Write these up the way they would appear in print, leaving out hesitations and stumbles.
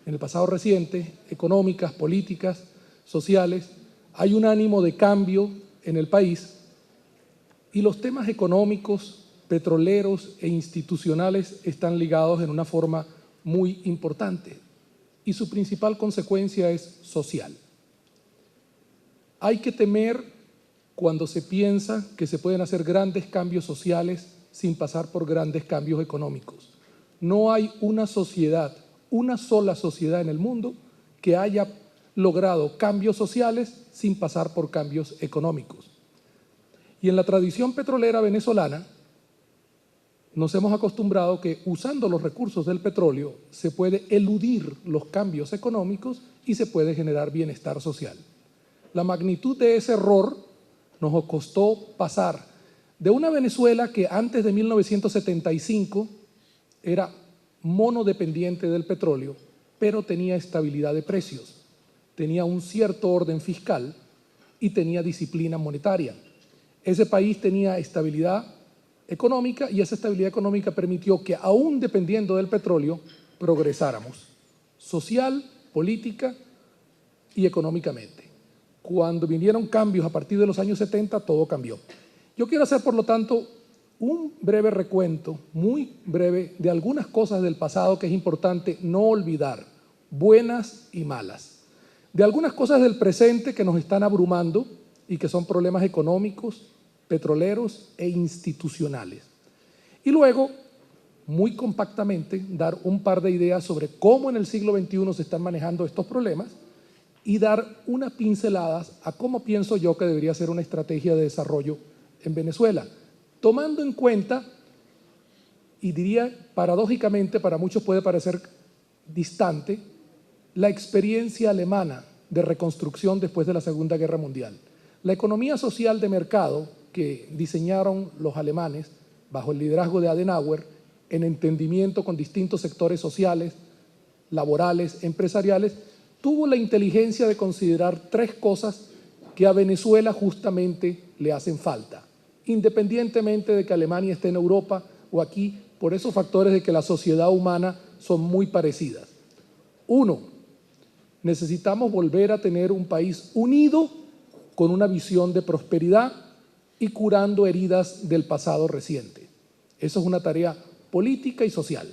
en el pasado reciente, económicas, políticas, sociales. Hay un ánimo de cambio en el país y los temas económicos, petroleros e institucionales están ligados en una forma muy importante y su principal consecuencia es social. Hay que temer cuando se piensa que se pueden hacer grandes cambios sociales sin pasar por grandes cambios económicos. No hay una sociedad, una sola sociedad en el mundo que haya logrado cambios sociales sin pasar por cambios económicos. Y en la tradición petrolera venezolana nos hemos acostumbrado que usando los recursos del petróleo se puede eludir los cambios económicos y se puede generar bienestar social. La magnitud de ese error nos costó pasar de una Venezuela que antes de 1975 era monodependiente del petróleo, pero tenía estabilidad de precios, tenía un cierto orden fiscal y tenía disciplina monetaria. Ese país tenía estabilidad económica y esa estabilidad económica permitió que, aún dependiendo del petróleo, progresáramos social, política y económicamente. Cuando vinieron cambios a partir de los años 70, todo cambió. Yo quiero hacer, por lo tanto, un breve recuento, muy breve, de algunas cosas del pasado que es importante no olvidar, buenas y malas. De algunas cosas del presente que nos están abrumando y que son problemas económicos, petroleros e institucionales. Y luego, muy compactamente, dar un par de ideas sobre cómo en el siglo XXI se están manejando estos problemas y dar unas pinceladas a cómo pienso yo que debería ser una estrategia de desarrollo en Venezuela, tomando en cuenta, y diría paradójicamente, para muchos puede parecer distante, la experiencia alemana de reconstrucción después de la Segunda Guerra Mundial. La economía social de mercado que diseñaron los alemanes bajo el liderazgo de Adenauer, en entendimiento con distintos sectores sociales, laborales, empresariales, tuvo la inteligencia de considerar tres cosas que a Venezuela justamente le hacen falta, independientemente de que Alemania esté en Europa o aquí, por esos factores de que la sociedad humana son muy parecidas. Uno, necesitamos volver a tener un país unido con una visión de prosperidad y curando heridas del pasado reciente. Eso es una tarea política y social.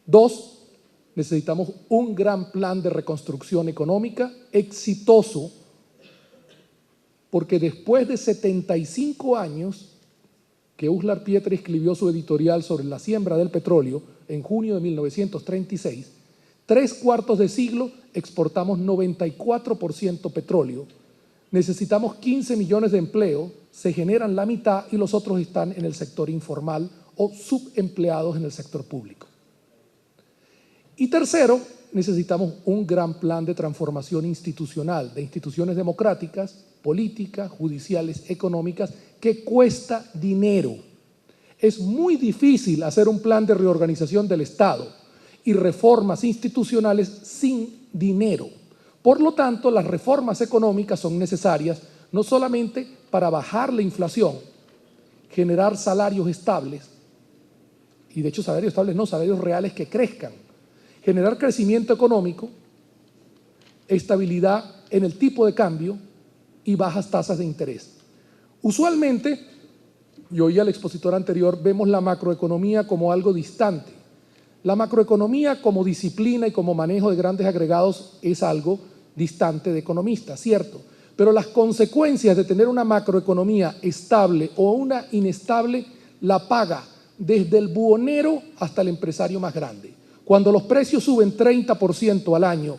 Dos, necesitamos un gran plan de reconstrucción económica exitoso, porque después de 75 años que Uslar Pietri escribió su editorial sobre la siembra del petróleo en junio de 1936, 3/4 de siglo exportamos 94% petróleo, necesitamos 15 millones de empleo, se generan la mitad y los otros están en el sector informal o subempleados en el sector público. Y tercero, necesitamos un gran plan de transformación institucional, de instituciones democráticas, políticas, judiciales, económicas, que cuesta dinero. Es muy difícil hacer un plan de reorganización del Estado y reformas institucionales sin dinero. Por lo tanto, las reformas económicas son necesarias no solamente para bajar la inflación, generar salarios estables, y de hecho salarios estables no, salarios reales que crezcan, generar crecimiento económico, estabilidad en el tipo de cambio y bajas tasas de interés. Usualmente, y oí al expositor anterior, vemos la macroeconomía como algo distante. La macroeconomía como disciplina y como manejo de grandes agregados es algo distante de economistas, cierto, pero las consecuencias de tener una macroeconomía estable o una inestable la paga desde el buhonero hasta el empresario más grande. Cuando los precios suben 30% al año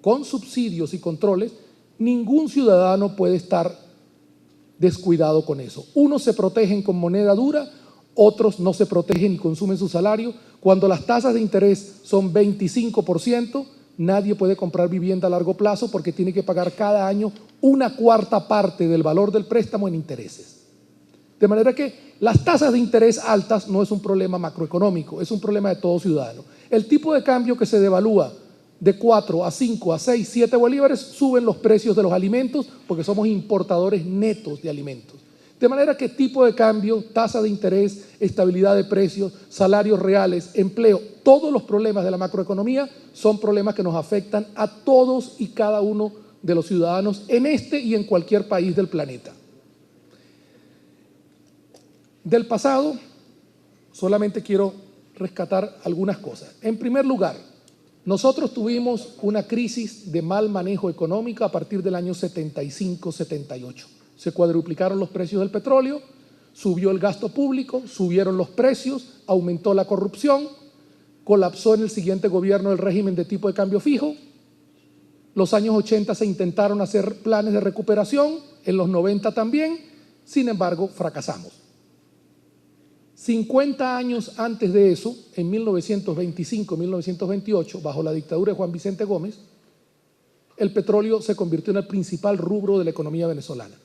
con subsidios y controles, ningún ciudadano puede estar descuidado con eso. Unos se protegen con moneda dura, otros no se protegen y consumen su salario. Cuando las tasas de interés son 25%, nadie puede comprar vivienda a largo plazo porque tiene que pagar cada año 1/4 parte del valor del préstamo en intereses. De manera que las tasas de interés altas no es un problema macroeconómico, es un problema de todo ciudadano. El tipo de cambio que se devalúa de 4 a 5 a 6, 7 bolívares, suben los precios de los alimentos porque somos importadores netos de alimentos. De manera que tipo de cambio, tasa de interés, estabilidad de precios, salarios reales, empleo, todos los problemas de la macroeconomía son problemas que nos afectan a todos y cada uno de los ciudadanos en este y en cualquier país del planeta. Del pasado, solamente quiero rescatar algunas cosas. En primer lugar, nosotros tuvimos una crisis de mal manejo económico a partir del año 75-78. Se cuadruplicaron los precios del petróleo, subió el gasto público, subieron los precios, aumentó la corrupción, colapsó en el siguiente gobierno el régimen de tipo de cambio fijo. Los años 80 se intentaron hacer planes de recuperación, en los 90 también, sin embargo fracasamos. 50 años antes de eso, en 1925-1928, bajo la dictadura de Juan Vicente Gómez, el petróleo se convirtió en el principal rubro de la economía venezolana.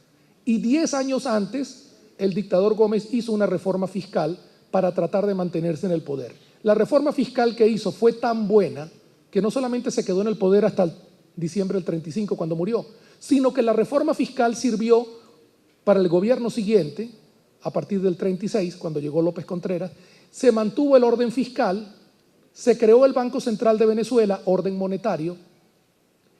Y 10 años antes, el dictador Gómez hizo una reforma fiscal para tratar de mantenerse en el poder. La reforma fiscal que hizo fue tan buena que no solamente se quedó en el poder hasta el diciembre del 35, cuando murió, sino que la reforma fiscal sirvió para el gobierno siguiente. A partir del 36, cuando llegó López Contreras, se mantuvo el orden fiscal, se creó el Banco Central de Venezuela, orden monetario,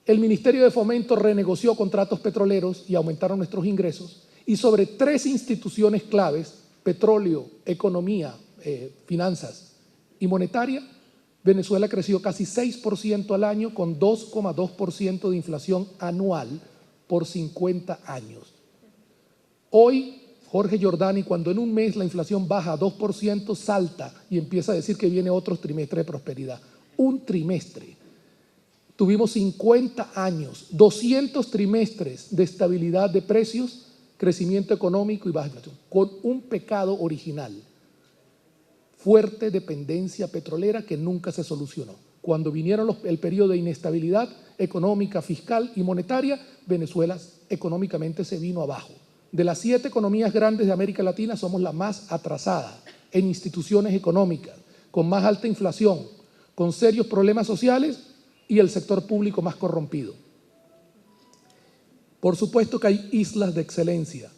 el Ministerio de Fomento renegoció contratos petroleros y aumentaron nuestros ingresos, y sobre 3 instituciones claves, petróleo, economía, finanzas y monetaria, Venezuela creció casi 6% al año con 2,2% de inflación anual por 50 años. Hoy, Jorge Giordani, cuando en un mes la inflación baja a 2%, salta y empieza a decir que viene otro trimestre de prosperidad. Un trimestre. Tuvimos 50 años, 200 trimestres de estabilidad de precios, crecimiento económico y baja inflación, con un pecado original: fuerte dependencia petrolera que nunca se solucionó. Cuando vinieron el periodo de inestabilidad económica, fiscal y monetaria, Venezuela económicamente se vino abajo. De las 7 economías grandes de América Latina, somos la más atrasada en instituciones económicas, con más alta inflación, con serios problemas sociales y el sector público más corrompido. Por supuesto que hay islas de excelencia,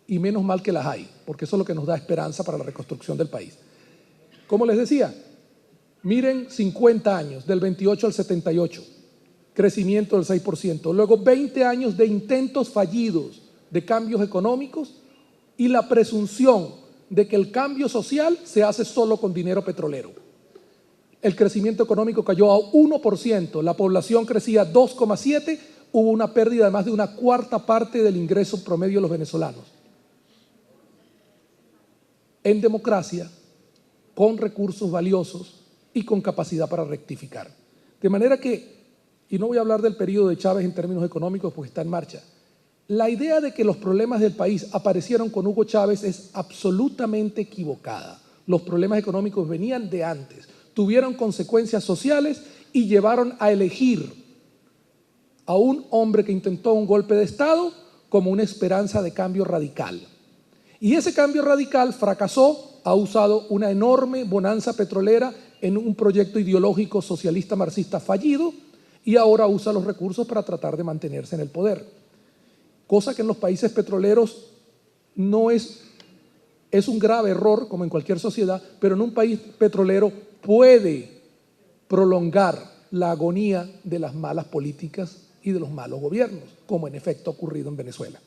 y menos mal que las hay, porque eso es lo que nos da esperanza para la reconstrucción del país. Como les decía, miren 50 años, del 28 al 78, crecimiento del 6%, luego 20 años de intentos fallidos de cambios económicos y la presunción de que el cambio social se hace solo con dinero petrolero. El crecimiento económico cayó a 1%, la población crecía 2,7%, hubo una pérdida de más de una cuarta parte del ingreso promedio de los venezolanos. En democracia, con recursos valiosos y con capacidad para rectificar. De manera que, y no voy a hablar del periodo de Chávez en términos económicos porque está en marcha, la idea de que los problemas del país aparecieron con Hugo Chávez es absolutamente equivocada. Los problemas económicos venían de antes, tuvieron consecuencias sociales y llevaron a elegir a un hombre que intentó un golpe de Estado como una esperanza de cambio radical. Y ese cambio radical fracasó, ha usado una enorme bonanza petrolera en un proyecto ideológico socialista marxista fallido y ahora usa los recursos para tratar de mantenerse en el poder. Cosa que en los países petroleros no es un grave error, como en cualquier sociedad, pero en un país petrolero puede prolongar la agonía de las malas políticas y de los malos gobiernos, como en efecto ha ocurrido en Venezuela.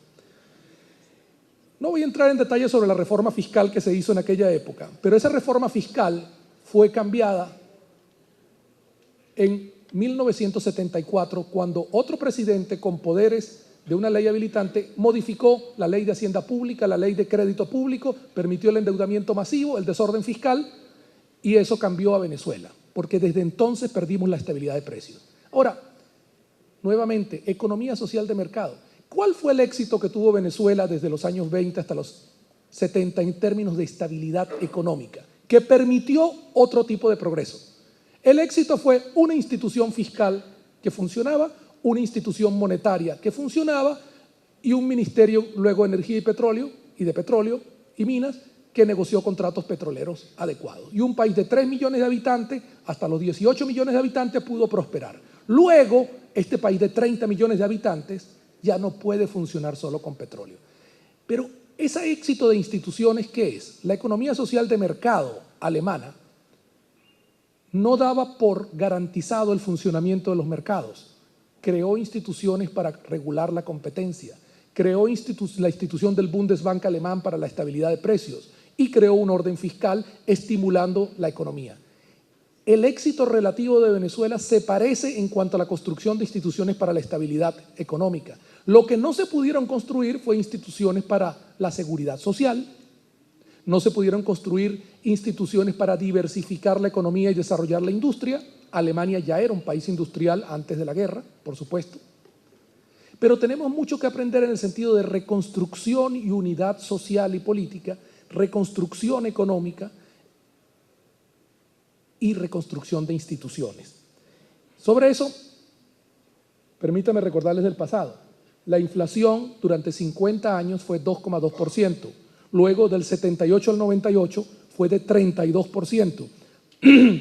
No voy a entrar en detalles sobre la reforma fiscal que se hizo en aquella época, pero esa reforma fiscal fue cambiada en 1974, cuando otro presidente con poderes de una ley habilitante modificó la ley de Hacienda Pública, la ley de crédito público, permitió el endeudamiento masivo, el desorden fiscal, y eso cambió a Venezuela, porque desde entonces perdimos la estabilidad de precios. Ahora, nuevamente, economía social de mercado. ¿Cuál fue el éxito que tuvo Venezuela desde los años 20 hasta los 70 en términos de estabilidad económica, que permitió otro tipo de progreso? El éxito fue una institución fiscal que funcionaba, una institución monetaria que funcionaba y un ministerio luego de energía y de petróleo y minas que negoció contratos petroleros adecuados. Y un país de 3 millones de habitantes hasta los 18 millones de habitantes pudo prosperar. Luego, este país de 30 millones de habitantes ya no puede funcionar solo con petróleo. Pero Ese éxito de instituciones, ¿qué es? La economía social de mercado alemana no daba por garantizado el funcionamiento de los mercados. Creó instituciones para regular la competencia, creó la institución del Bundesbank alemán para la estabilidad de precios y creó un orden fiscal estimulando la economía. El éxito relativo de Venezuela se parece en cuanto a la construcción de instituciones para la estabilidad económica. Lo que no se pudieron construir fue instituciones para la seguridad social, no se pudieron construir instituciones para diversificar la economía y desarrollar la industria. Alemania ya era un país industrial antes de la guerra, por supuesto. Pero tenemos mucho que aprender en el sentido de reconstrucción y unidad social y política, reconstrucción económica y reconstrucción de instituciones. Sobre eso, permítame recordarles del pasado. La inflación durante 50 años fue 2,2%. Luego del 78 al 98 fue de 32%.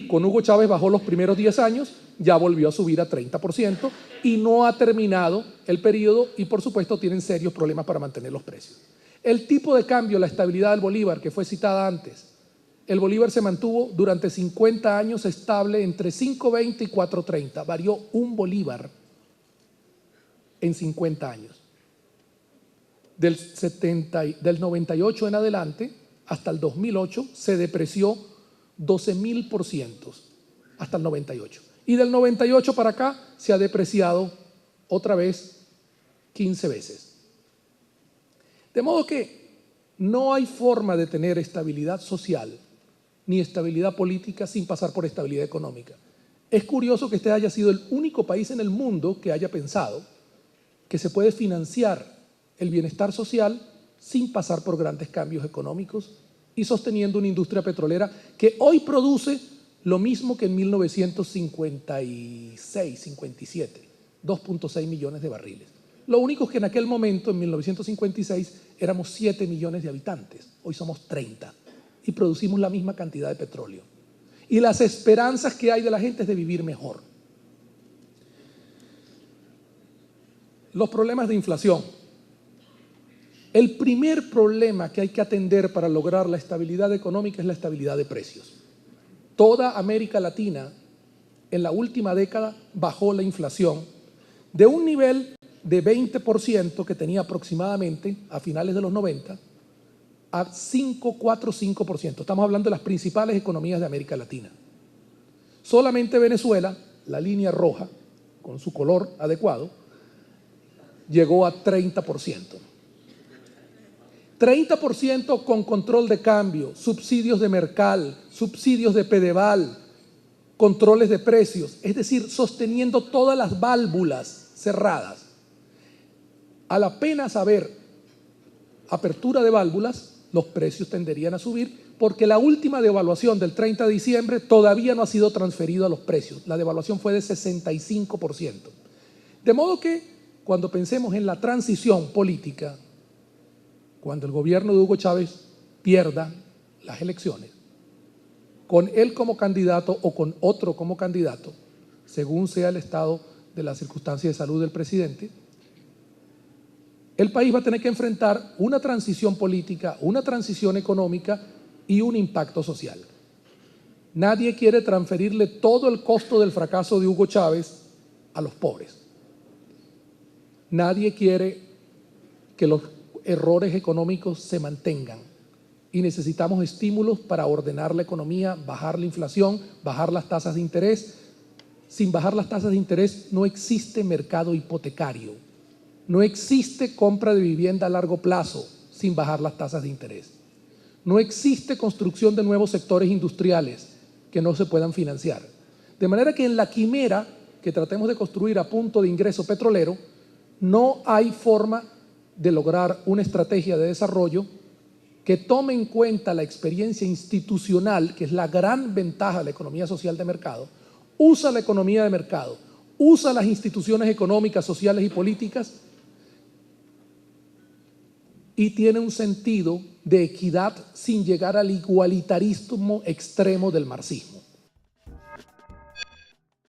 Con Hugo Chávez bajó los primeros 10 años, ya volvió a subir a 30% y no ha terminado el periodo y por supuesto tienen serios problemas para mantener los precios. El tipo de cambio, la estabilidad del bolívar que fue citada antes, el bolívar se mantuvo durante 50 años estable entre 5.20 y 4.30, varió un bolívar en 50 años. Del 98 en adelante hasta el 2008 se depreció 12.000% hasta el 98. Y del 98 para acá se ha depreciado otra vez 15 veces. De modo que no hay forma de tener estabilidad social ni estabilidad política sin pasar por estabilidad económica. Es curioso que este haya sido el único país en el mundo que haya pensado que se puede financiar el bienestar social sin pasar por grandes cambios económicos y sosteniendo una industria petrolera que hoy produce lo mismo que en 1956-57, 2.6 millones de barriles. Lo único es que en aquel momento, en 1956, éramos 7 millones de habitantes, hoy somos 30 y producimos la misma cantidad de petróleo. Y las esperanzas que hay de la gente es de vivir mejor. Los problemas de inflación. El primer problema que hay que atender para lograr la estabilidad económica es la estabilidad de precios. Toda América Latina en la última década bajó la inflación de un nivel de 20% que tenía aproximadamente a finales de los 90 a 5,4-5%. Estamos hablando de las principales economías de América Latina. Solamente Venezuela, la línea roja, con su color adecuado, llegó a 30%. 30% con control de cambio, subsidios de Mercal, subsidios de Pedeval, controles de precios, es decir, sosteniendo todas las válvulas cerradas. Al apenas haber apertura de válvulas, los precios tenderían a subir porque la última devaluación del 30 de diciembre todavía no ha sido transferido a los precios. La devaluación fue de 65%. De modo que cuando pensemos en la transición política, cuando el gobierno de Hugo Chávez pierda las elecciones, con él como candidato o con otro como candidato, según sea el estado de las circunstancias de salud del presidente, el país va a tener que enfrentar una transición política, una transición económica y un impacto social. Nadie quiere transferirle todo el costo del fracaso de Hugo Chávez a los pobres. Nadie quiere que los errores económicos se mantengan y necesitamos estímulos para ordenar la economía, bajar la inflación, bajar las tasas de interés. Sin bajar las tasas de interés no existe mercado hipotecario. No existe compra de vivienda a largo plazo sin bajar las tasas de interés. No existe construcción de nuevos sectores industriales que no se puedan financiar. De manera que en la quimera que tratemos de construir a punto de ingreso petrolero, no hay forma de lograr una estrategia de desarrollo que tome en cuenta la experiencia institucional, que es la gran ventaja de la economía social de mercado, usa la economía de mercado, usa las instituciones económicas, sociales y políticas y tiene un sentido de equidad sin llegar al igualitarismo extremo del marxismo.